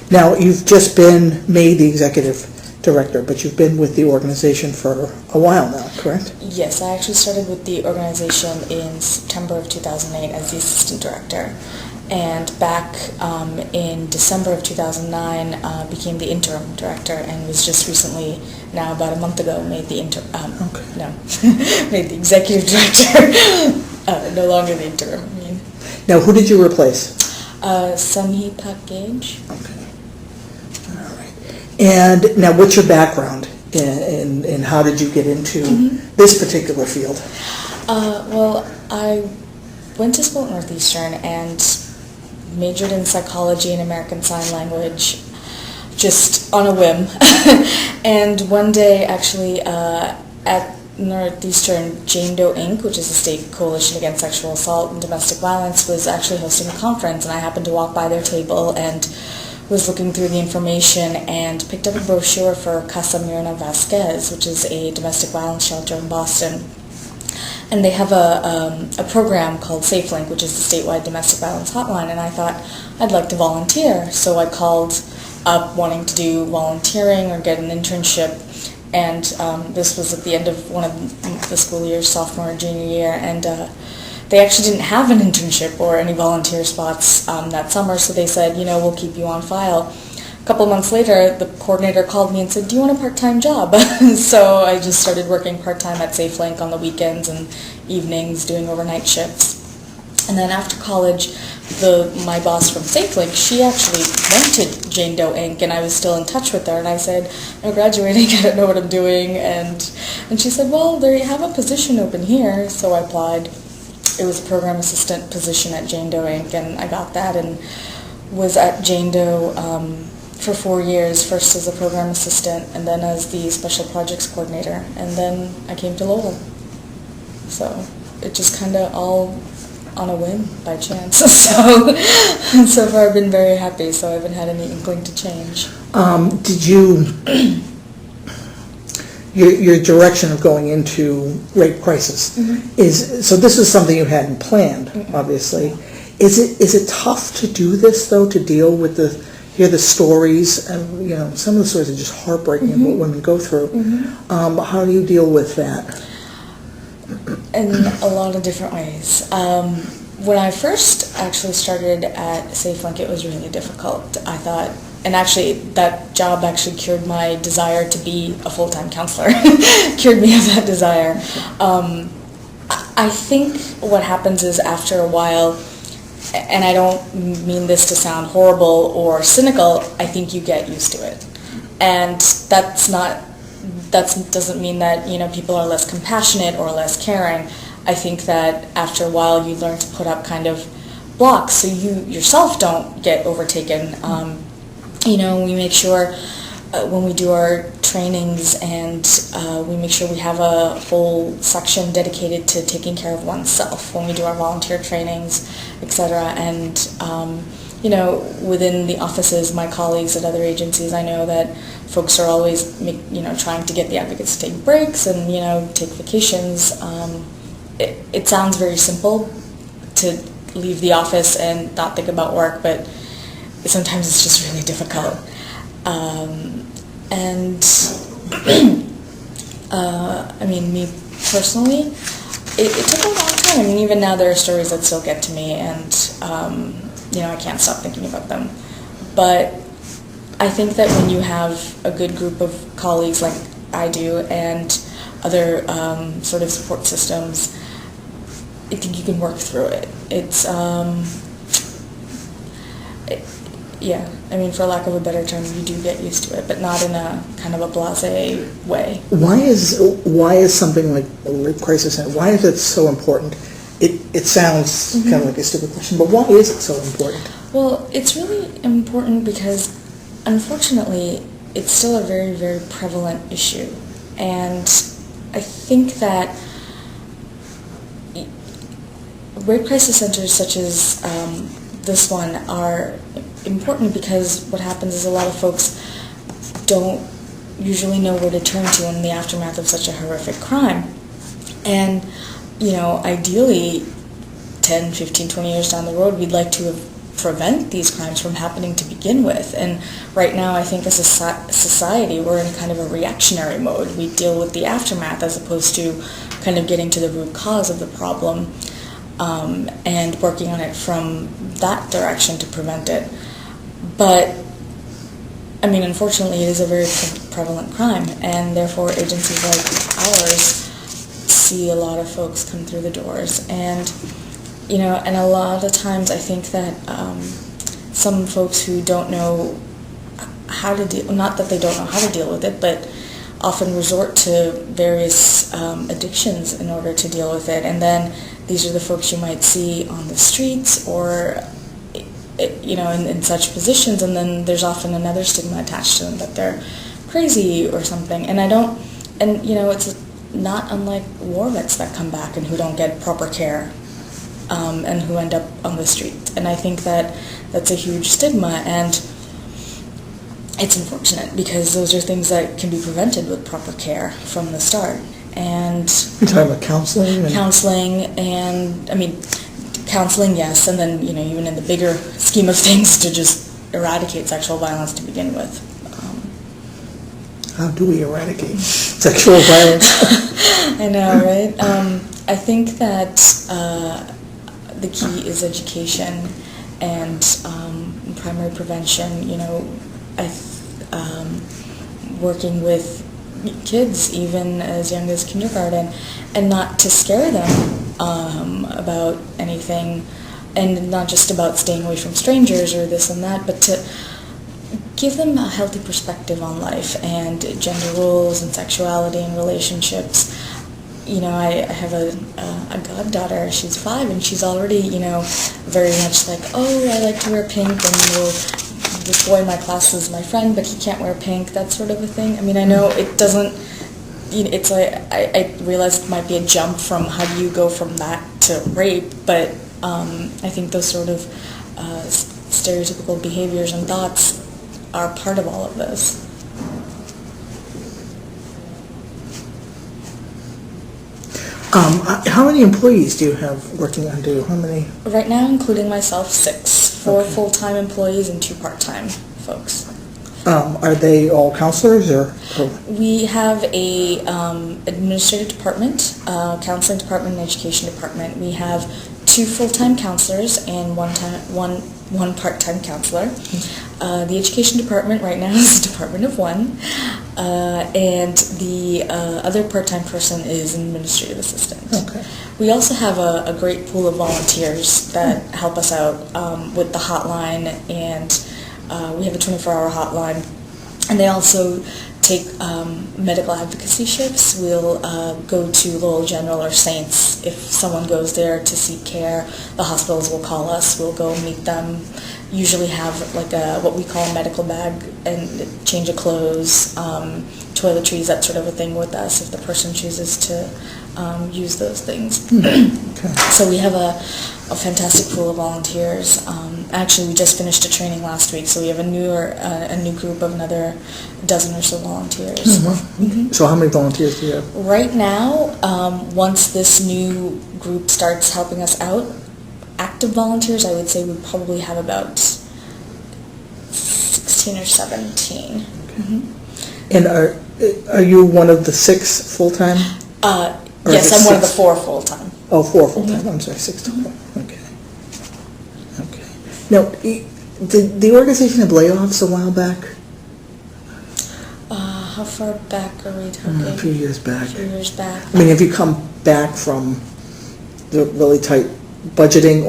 Now, you've just been made the executive director, but you've been with the organization for a while now, correct? Yes, I actually started with the organization in September of 2008 as the assistant director, and back in December of 2009 became the interim director, and was just recently, now about a month ago, made the made the executive director. No longer the interim. I mean. Now, who did you replace? Sunny Package. Okay. All right. And now, what's your background, and how did you get into this particular field? Well, I went to school at Northeastern and majored in psychology and American Sign Language, just on a whim. And one day, actually, at Northeastern, Jane Doe Inc., which is a state coalition against sexual assault and domestic violence, was actually hosting a conference, and I happened to walk by their table and was looking through the information and picked up a brochure for Casa Mirna Vasquez, which is a domestic violence shelter in Boston. And they have a program called SafeLink, which is the statewide domestic violence hotline, and I thought I'd like to volunteer. So I called up wanting to do volunteering or get an internship, and this was at the end of one of the school years, sophomore and junior year, and they actually didn't have an internship or any volunteer spots that summer, so they said, we'll keep you on file. A couple of months later, the coordinator called me and said, do you want a part-time job? So I just started working part-time at SafeLink on the weekends and evenings, doing overnight shifts. And then after college, my boss from SafeLink, she actually went to Jane Doe Inc., and I was still in touch with her, and I said, I'm graduating, I don't know what I'm doing, and she said, well, they have a position open here, so I applied. It was a program assistant position at Jane Doe Inc., and I got that, and was at Jane Doe for 4 years, first as a program assistant, and then as the special projects coordinator, and then I came to Lowell. So it just kind of all on a whim, by chance. So far I've been very happy, so I haven't had any inkling to change. Did you, your direction of going into rape crisis, so this is something you hadn't planned, obviously. Is it tough to do this, though, to deal with hear the stories, and some of the stories are just heartbreaking of what women go through. How do you deal with that? In a lot of different ways. When I first actually started at SafeLink, it was really difficult. I thought, and actually that job actually cured my desire to be a full-time counselor, cured me of that desire. I think what happens is after a while, and I don't mean this to sound horrible or cynical, I think you get used to it. And that doesn't mean that people are less compassionate or less caring. I think that after a while you learn to put up kind of blocks so you yourself don't get overtaken. We make sure when we do our trainings, and we make sure we have a whole section dedicated to taking care of oneself when we do our volunteer trainings, etc. And within the offices, my colleagues at other agencies, I know that folks are always trying to get the advocates to take breaks and take vacations. It sounds very simple to leave the office and not think about work, but sometimes it's just really difficult. Me personally, it took a long time. Even now there are stories that still get to me, and I can't stop thinking about them. But I think that when you have a good group of colleagues like I do, and other sort of support systems, I think you can work through it. It's for lack of a better term, you do get used to it, but not in a kind of a blasé way. Why is something like a rape crisis, why is it so important? It sounds kind of like a stupid question, but why is it so important? Well, it's really important because, unfortunately, it's still a very, very prevalent issue. And I think that rape crisis centers such as this one are important because what happens is a lot of folks don't usually know where to turn to in the aftermath of such a horrific crime. And, ideally, 10, 15, 20 years down the road, we'd like to have prevent these crimes from happening to begin with. And right now, I think as a society, we're in kind of a reactionary mode. We deal with the aftermath as opposed to kind of getting to the root cause of the problem and working on it from that direction to prevent it. But, I mean, unfortunately, it is a very prevalent crime, and therefore agencies like ours see a lot of folks come through the doors. And, you know, and a lot of times I think that some folks who don't know how to deal, not that they don't know how to deal with it, but often resort to various addictions in order to deal with it. And then these are the folks you might see on the streets or, you know, in such positions, and then there's often another stigma attached to them that they're crazy or something. And you know, it's not unlike war vets that come back and who don't get proper care and who end up on the street. And I think that that's a huge stigma, and it's unfortunate because those are things that can be prevented with proper care from the start. And you're talking about counseling? Counseling, and I mean, counseling, yes, and then, you know, even in the bigger scheme of things, to just eradicate sexual violence to begin with. How do we eradicate sexual violence? I know, right? I think that the key is education and primary prevention. You know, working with kids even as young as kindergarten, and not to scare them about anything, and not just about staying away from strangers or this and that, but to give them a healthy perspective on life and gender roles and sexuality and relationships. You know, I have a goddaughter, she's 5, and she's already, you know, very much like, oh, I like to wear pink, and this boy in my class is my friend, but he can't wear pink, that sort of a thing. I mean, I know it doesn't, you know, it's like, I realize it might be a jump from how do you go from that to rape, but I think those sort of stereotypical behaviors and thoughts are part of all of this. How many employees do you have working under you? How many? Right now, including myself, 6. 4 full-time employees and 2 part-time folks. Are they all counselors or? We have a administrative department, counseling department, and education department. We have 2 full-time counselors and one part-time counselor. The education department right now is a department of 1, and the other part-time person is an administrative assistant. Okay. We also have a great pool of volunteers that help us out with the hotline, and we have a 24-hour hotline, and they also take medical advocacy shifts. We'll go to Lowell General or Saints. If someone goes there to seek care, the hospitals will call us. We'll go meet them. Usually have like what we call a medical bag and change of clothes, toiletries, that sort of a thing with us if the person chooses to use those things. Okay. So we have a fantastic pool of volunteers. Actually, we just finished a training last week, so we have a new group of another dozen or so volunteers. Mm-hmm. Mm-hmm. So how many volunteers do you have? Right now, once this new group starts helping us out, active volunteers, I would say we probably have about 16 or 17. Okay. Mm-hmm. And are you one of the 6 full-time? Yes, I'm one of the 4 full-time. Oh, 4 full-time. Mm-hmm. I'm sorry, 6 total. Okay. Okay. Now, did the organization have layoffs a while back? How far back are we talking? A few years back. A few years back. I mean, have you come back from the really tight budgeting,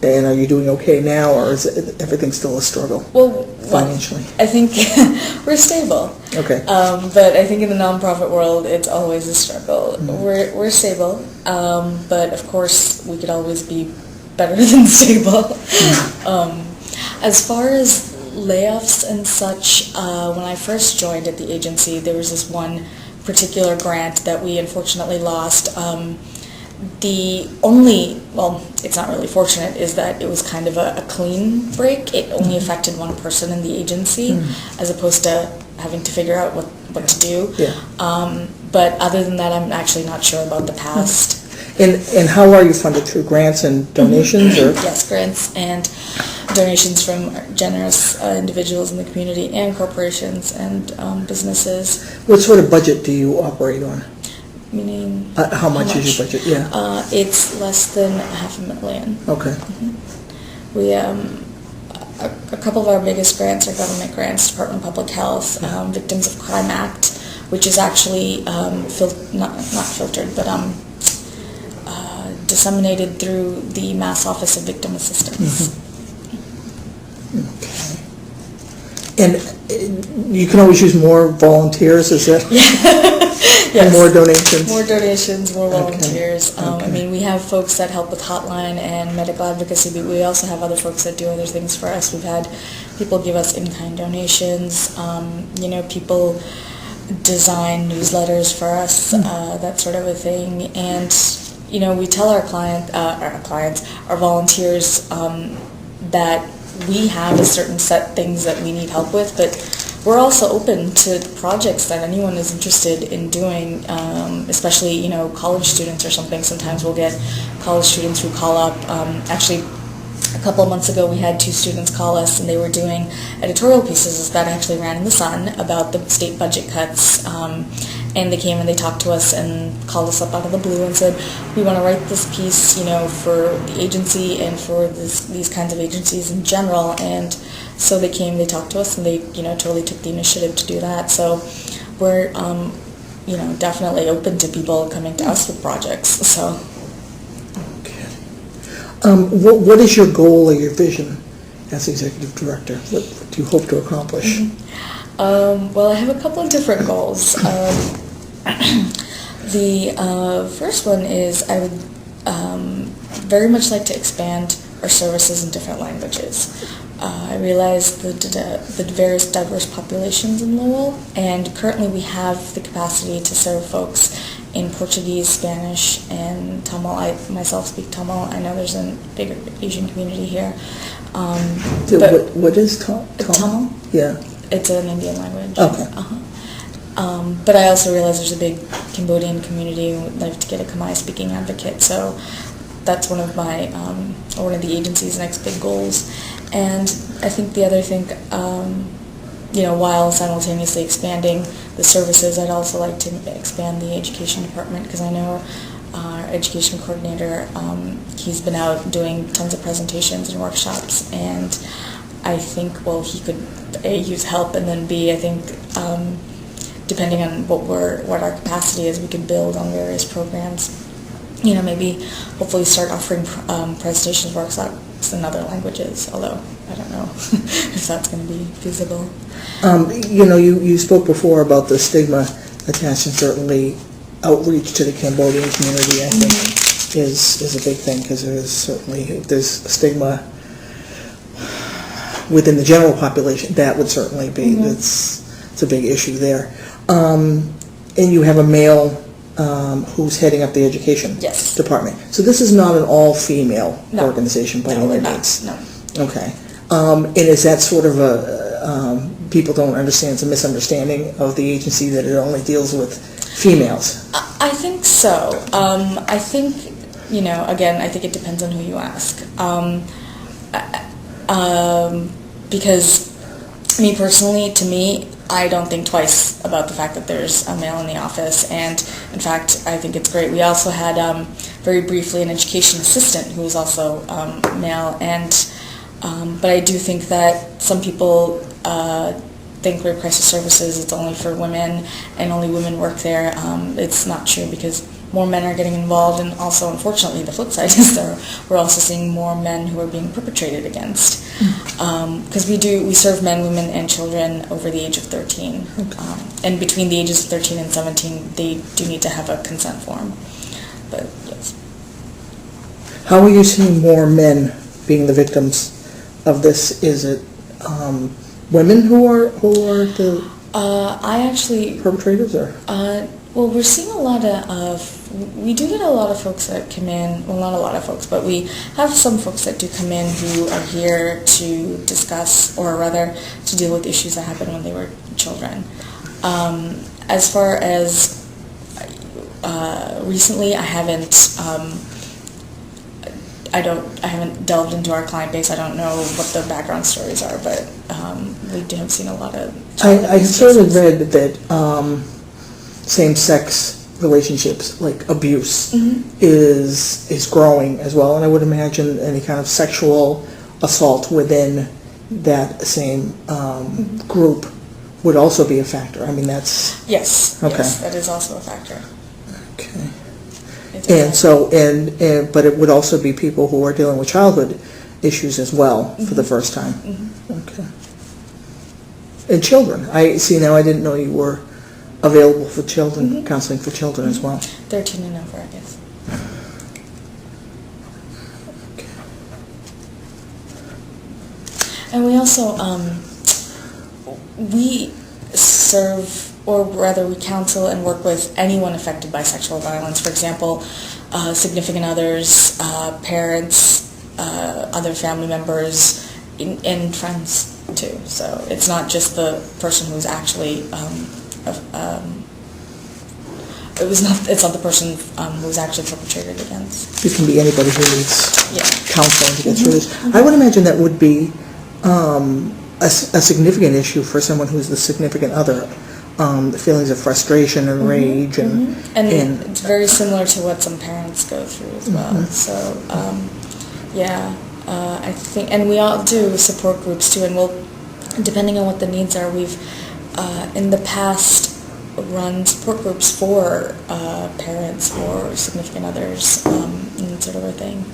and are you doing okay now, or is everything still a struggle? Well, financially, I think we're stable. Okay. But I think in the nonprofit world, it's always a struggle. Mm-hmm. We're stable, but of course, we could always be better than stable. Mm-hmm. As far as layoffs and such, when I first joined at the agency, there was this one particular grant that we unfortunately lost. The only, well, it's not really fortunate, is that it was kind of a clean break. It only affected one person in the agency, as opposed to having to figure out what to do. Yeah. But other than that, I'm actually not sure about the past. And how are you funded? Through grants and donations? Or? Yes, grants and donations from generous individuals in the community and corporations and businesses. What sort of budget do you operate on? Meaning? How much is your budget? Yeah. It's less than $500,000. Okay. Mm-hmm. We a couple of our biggest grants are government grants, Department of Public Health, Victims of Crime Act, which is actually not filtered, but disseminated through the Mass Office of Victim Assistance. Mm-hmm. Okay. And you can always use more volunteers, is it? Yes. And more donations? More donations, more volunteers. Okay. I mean, we have folks that help with hotline and medical advocacy, but we also have other folks that do other things for us. We've had people give us in-kind donations. People design newsletters for us, that sort of a thing. And, we tell our volunteers, that we have a certain set things that we need help with, but we're also open to projects that anyone is interested in doing, especially, college students or something. Sometimes we'll get college students who call up. Actually, a couple of months ago, we had 2 students call us, and they were doing editorial pieces that actually ran in the Sun about the state budget cuts. And they came and they talked to us and called us up out of the blue and said, we want to write this piece, for the agency and for these kinds of agencies in general. And so they came, they talked to us, and they, totally took the initiative to do that. So we're, definitely open to people coming to us with projects. So. Okay. What is your goal or your vision as executive director? What do you hope to accomplish? Mm-hmm. Well, I have a couple of different goals. The first one is I would very much like to expand our services in different languages. I realize the various diverse populations in Lowell, and currently we have the capacity to serve folks in Portuguese, Spanish, and Tamil. I myself speak Tamil. I know there's a big Asian community here. What is Tamil? Tamil? Yeah. It's an Indian language. Okay. But I also realize there's a big Cambodian community who would like to get a Khmer speaking advocate. So that's one of the agency's next big goals. And I think the other thing, while simultaneously expanding the services, I'd also like to expand the education department, because I know our education coordinator, he's been out doing tons of presentations and workshops, and I think, he could A, use help, and then B, I think, depending on what our capacity is, we could build on various programs. Maybe hopefully start offering presentations, workshops in other languages, although I don't know if that's going to be feasible. You spoke before about the stigma attached, and certainly outreach to the Cambodian community, I think, is a big thing, because there's a stigma within the general population. That would certainly be, it's a big issue there. And you have a male who's heading up the education department. So this is not an all-female organization by any means. No. Okay. And is that sort of people don't understand, it's a misunderstanding of the agency that it only deals with females? I think so. I think, again, I think it depends on who you ask. Because me personally, to me, I don't think twice about the fact that there's a male in the office, and in fact, I think it's great. We also had very briefly an education assistant who was also male, and but I do think that some people think rape crisis services it's only for women and only women work there. It's not true, because more men are getting involved, and also, unfortunately, the flip side is we're also seeing more men who are being perpetrated against. Because we serve men, women, and children over the age of 13. And between the ages of 13 and 17, they do need to have a consent form. But, yes. How are you seeing more men being the victims of this? Is it women who are the perpetrators, or? Well, we're seeing a lot we do get a lot of folks that come in, well, not a lot of folks, but we have some folks that do come in who are here to discuss, or rather, to deal with issues that happened when they were children. As far as recently, I haven't I haven't delved into our client base. I don't know what the background stories are, but we have seen a lot of I certainly read that same-sex relationships, like abuse, is growing as well, and I would imagine any kind of sexual assault within that same group would also be a factor. I mean, that's... Yes, Okay. yes, that is also a factor. Okay. And so, but it would also be people who are dealing with childhood issues as well for the first time. Okay. And children. I see now. I didn't know you were available for children, counseling for children as well. 13 and over, I guess. Okay. And we also we serve, or rather we counsel and work with anyone affected by sexual violence. For example, significant others, parents, other family members, and friends too. So it's not just the person who's actually it's not the person who's actually perpetrated against. It can be anybody who needs counseling to get through this. I would imagine that would be a significant issue for someone who's the significant other. The feelings of frustration and rage and it's very similar to what some parents go through as well. So I think, and we all do support groups too, and we'll, depending on what the needs are, we've in the past run support groups for parents or significant others and that sort of a thing.